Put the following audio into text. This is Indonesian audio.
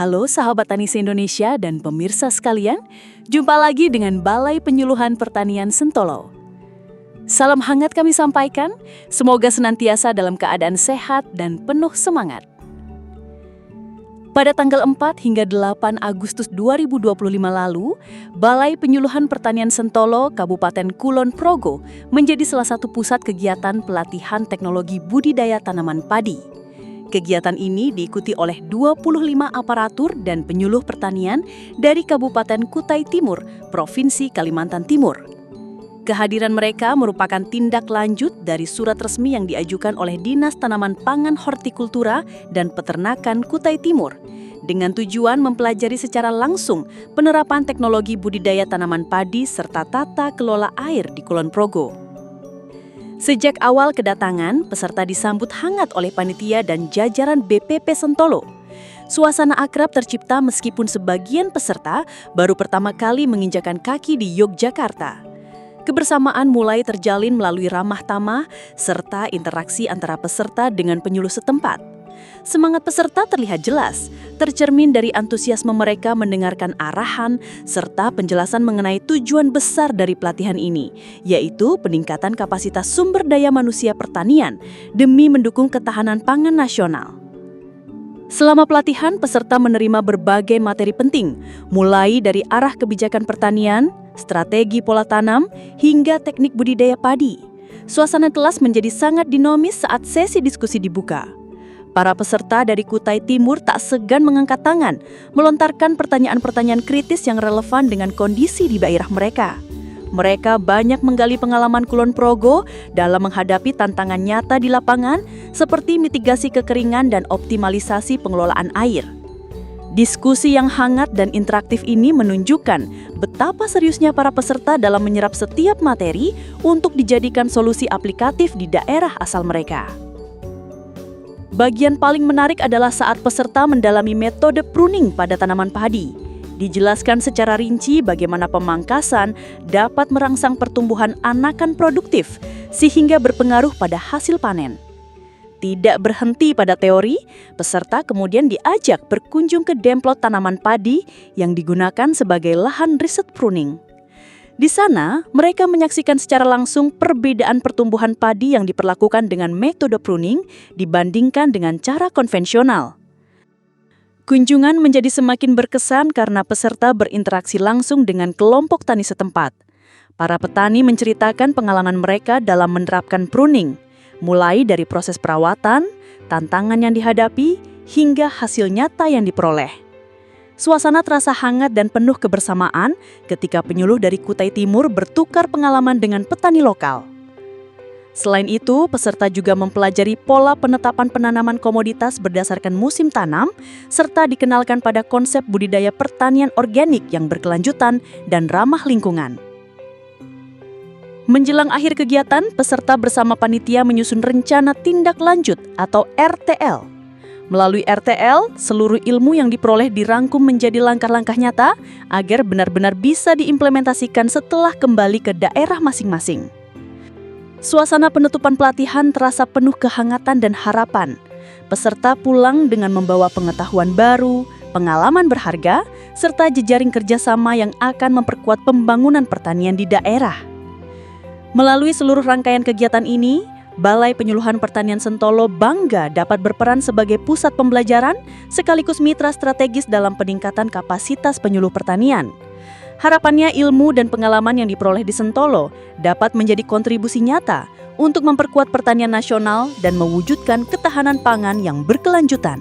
Halo sahabat tani se-Indonesia dan pemirsa sekalian, jumpa lagi dengan Balai Penyuluhan Pertanian Sentolo. Salam hangat kami sampaikan, semoga senantiasa dalam keadaan sehat dan penuh semangat. Pada tanggal 4 hingga 8 Agustus 2025 lalu, Balai Penyuluhan Pertanian Sentolo, Kabupaten Kulon Progo, menjadi salah satu pusat kegiatan pelatihan teknologi budidaya tanaman padi. Kegiatan ini diikuti oleh 25 aparatur dan penyuluh pertanian dari Kabupaten Kutai Timur, Provinsi Kalimantan Timur. Kehadiran mereka merupakan tindak lanjut dari surat resmi yang diajukan oleh Dinas Tanaman Pangan Hortikultura dan Peternakan Kutai Timur dengan tujuan mempelajari secara langsung penerapan teknologi budidaya tanaman padi serta tata kelola air di Kulon Progo. Sejak awal kedatangan, peserta disambut hangat oleh panitia dan jajaran BPP Sentolo. Suasana akrab tercipta meskipun sebagian peserta baru pertama kali menginjakan kaki di Yogyakarta. Kebersamaan mulai terjalin melalui ramah tamah serta interaksi antara peserta dengan penyuluh setempat. Semangat peserta terlihat jelas, tercermin dari antusiasme mereka mendengarkan arahan serta penjelasan mengenai tujuan besar dari pelatihan ini, yaitu peningkatan kapasitas sumber daya manusia pertanian demi mendukung ketahanan pangan nasional. Selama pelatihan, peserta menerima berbagai materi penting, mulai dari arah kebijakan pertanian, strategi pola tanam, hingga teknik budidaya padi. Suasana kelas menjadi sangat dinamis saat sesi diskusi dibuka. Para peserta dari Kutai Timur tak segan mengangkat tangan, melontarkan pertanyaan-pertanyaan kritis yang relevan dengan kondisi di daerah mereka. Mereka banyak menggali pengalaman Kulon Progo dalam menghadapi tantangan nyata di lapangan seperti mitigasi kekeringan dan optimalisasi pengelolaan air. Diskusi yang hangat dan interaktif ini menunjukkan betapa seriusnya para peserta dalam menyerap setiap materi untuk dijadikan solusi aplikatif di daerah asal mereka. Bagian paling menarik adalah saat peserta mendalami metode pruning pada tanaman padi. Dijelaskan secara rinci bagaimana pemangkasan dapat merangsang pertumbuhan anakan produktif sehingga berpengaruh pada hasil panen. Tidak berhenti pada teori, peserta kemudian diajak berkunjung ke demplot tanaman padi yang digunakan sebagai lahan riset pruning. Di sana, mereka menyaksikan secara langsung perbedaan pertumbuhan padi yang diperlakukan dengan metode pruning dibandingkan dengan cara konvensional. Kunjungan menjadi semakin berkesan karena peserta berinteraksi langsung dengan kelompok tani setempat. Para petani menceritakan pengalaman mereka dalam menerapkan pruning, mulai dari proses perawatan, tantangan yang dihadapi, hingga hasil nyata yang diperoleh. Suasana terasa hangat dan penuh kebersamaan ketika penyuluh dari Kutai Timur bertukar pengalaman dengan petani lokal. Selain itu, peserta juga mempelajari pola penetapan penanaman komoditas berdasarkan musim tanam, serta dikenalkan pada konsep budidaya pertanian organik yang berkelanjutan dan ramah lingkungan. Menjelang akhir kegiatan, peserta bersama panitia menyusun rencana tindak lanjut atau RTL. Melalui RTL, seluruh ilmu yang diperoleh dirangkum menjadi langkah-langkah nyata agar benar-benar bisa diimplementasikan setelah kembali ke daerah masing-masing. Suasana penutupan pelatihan terasa penuh kehangatan dan harapan. Peserta pulang dengan membawa pengetahuan baru, pengalaman berharga, serta jejaring kerjasama yang akan memperkuat pembangunan pertanian di daerah. Melalui seluruh rangkaian kegiatan ini, Balai Penyuluhan Pertanian Sentolo bangga dapat berperan sebagai pusat pembelajaran sekaligus mitra strategis dalam peningkatan kapasitas penyuluh pertanian. Harapannya ilmu dan pengalaman yang diperoleh di Sentolo dapat menjadi kontribusi nyata untuk memperkuat pertanian nasional dan mewujudkan ketahanan pangan yang berkelanjutan.